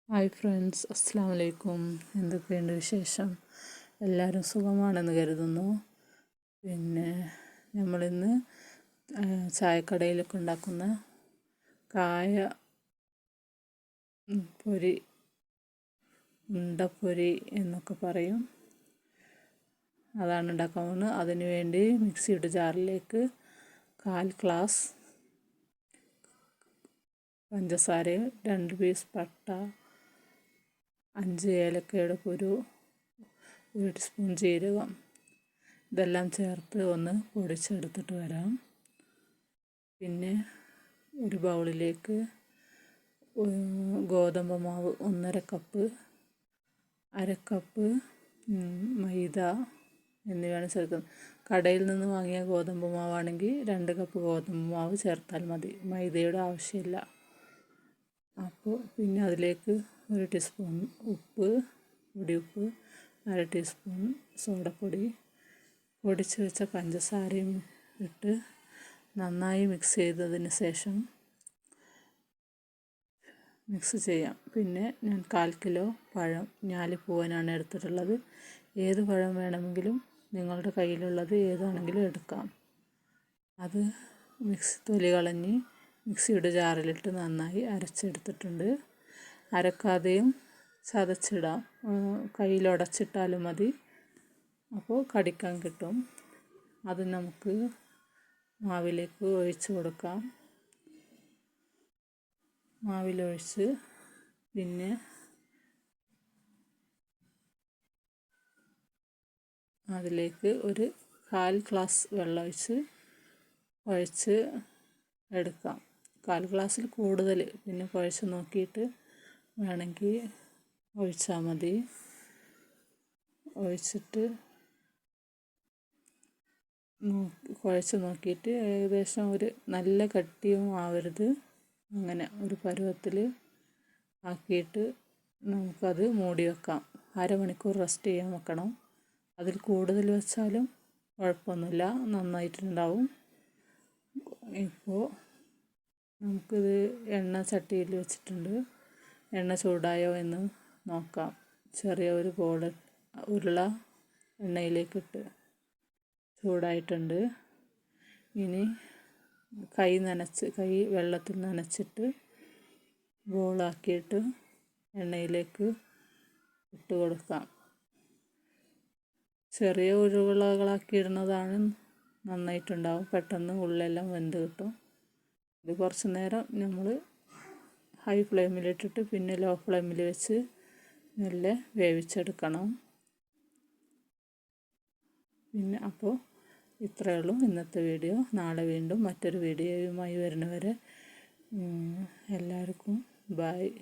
Hi friends, അസ്സാം വലൈക്കും. എന്തൊക്കെയുണ്ട് വിശേഷം? എല്ലാവരും സുഖമാണെന്ന് കരുതുന്നു. പിന്നെ നമ്മളിന്ന് ചായക്കടയിലൊക്കെ ഉണ്ടാക്കുന്ന കായ പൊരി, ഉണ്ടപ്പൊരി എന്നൊക്കെ പറയും, അതാണ് ഉണ്ടാക്കാൻ പോകുന്നത്. അതിനു വേണ്ടി മിക്സിയുടെ ജാറിലേക്ക് 1/4 ഗ്ലാസ് പഞ്ചസാര, 2 പീസ് പട്ട, 5 ഏലക്കയുടെ കുരു, 1 ടീസ്പൂൺ ജീരകം, ഇതെല്ലാം ചേർത്ത് ഒന്ന് പൊടിച്ചെടുത്തിട്ട് വരാം. പിന്നെ ഒരു ബൗളിലേക്ക് ഗോതമ്പ് മാവ് 1/2 കപ്പ്, 1/2 കപ്പ് മൈദ എന്നിവയാണ് ചേർക്കുന്നത്. കടയിൽ നിന്ന് വാങ്ങിയ ഗോതമ്പ് മാവാണെങ്കിൽ 2 കപ്പ് ഗോതമ്പ് മാവ് ചേർത്താൽ മതി, മൈദയുടെ ആവശ്യമില്ല. അപ്പോൾ പിന്നെ അതിലേക്ക് 1 ടീസ്പൂൺ ഉപ്പ്, പൊടിയുപ്പ്, 1/2 ടീസ്പൂൺ സോഡപ്പൊടി, പൊടിച്ച് വെച്ച പഞ്ചസാരയും ഇട്ട് നന്നായി മിക്സ് ചെയ്തതിന് ശേഷം മിക്സ് ചെയ്യാം. പിന്നെ ഞാൻ 1/4 കിലോ പഴം, ഞാലിപ്പൂവനാണ് എടുത്തിട്ടുള്ളത്. ഏത് പഴം വേണമെങ്കിലും നിങ്ങളുടെ കയ്യിലുള്ളത് ഏതാണെങ്കിലും എടുക്കാം. അത് തൊലി കളഞ്ഞ് മിക്സിയുടെ ജാറിലിട്ട് നന്നായി അരച്ചെടുത്തിട്ടുണ്ട്. അരക്കാതെയും ചതച്ചിടാം, കയ്യിലുടച്ചിട്ടാലും മതി, അപ്പോൾ കടിക്കാൻ കിട്ടും. അത് നമുക്ക് മാവിലേക്ക് ഒഴിച്ച് കൊടുക്കാം. മാവിലൊഴിച്ച് പിന്നെ അതിലേക്ക് 1/4 ഗ്ലാസ് വെള്ളം കുഴച്ച് എടുക്കാം. 1/4 ഗ്ലാസ്സിൽ കൂടുതൽ, പിന്നെ കുഴച്ച് നോക്കിയിട്ട് വേണമെങ്കിൽ ഒഴിച്ചാൽ മതി. ഒഴിച്ചിട്ട് കുഴച്ച് നോക്കിയിട്ട് ഏകദേശം നല്ല കട്ടിയും ആവരുത്, അങ്ങനെ ഒരു പരുവത്തിൽ ആക്കിയിട്ട് നമുക്കത് മൂടി വെക്കാം. 1/2 മണിക്കൂർ റെസ്റ്റ് ചെയ്യാൻ വെക്കണം. അതിൽ കൂടുതൽ വെച്ചാലും കുഴപ്പമൊന്നുമില്ല, നന്നായിട്ടുണ്ടാവും. ഇപ്പോൾ നമുക്കിത് എണ്ണ ചട്ടിയിൽ വെച്ചിട്ടുണ്ട്. എണ്ണ ചൂടായോ എന്ന് നോക്കാം. ചെറിയ ഒരു ഉരുള എണ്ണയിലേക്കിട്ട് ചൂടായിട്ടുണ്ട്. ഇനി കൈ വെള്ളത്തിൽ നനച്ചിട്ട് ബോളാക്കിയിട്ട് എണ്ണയിലേക്ക് ഇട്ട് കൊടുക്കാം. ചെറിയ ഉരുളകളാക്കി ഇടുന്നതാണ് നന്നായിട്ടുണ്ടാവും, പെട്ടെന്ന് ഉള്ളെല്ലാം വെന്ത് കിട്ടും. ഇത് കുറച്ച് നേരം നമ്മൾ ഹൈ ഫ്ലെയിമിലിട്ടിട്ട് പിന്നെ ലോ ഫ്ലെയിമിൽ വെച്ച് നല്ല വേവിച്ചെടുക്കണം. പിന്നെ അപ്പോൾ ഇത്രയേ ഉള്ളൂ ഇന്നത്തെ വീഡിയോ. നാളെ വീണ്ടും മറ്റൊരു വീഡിയോയുമായി വരുന്നവരെ എല്ലാവർക്കും ബായ്.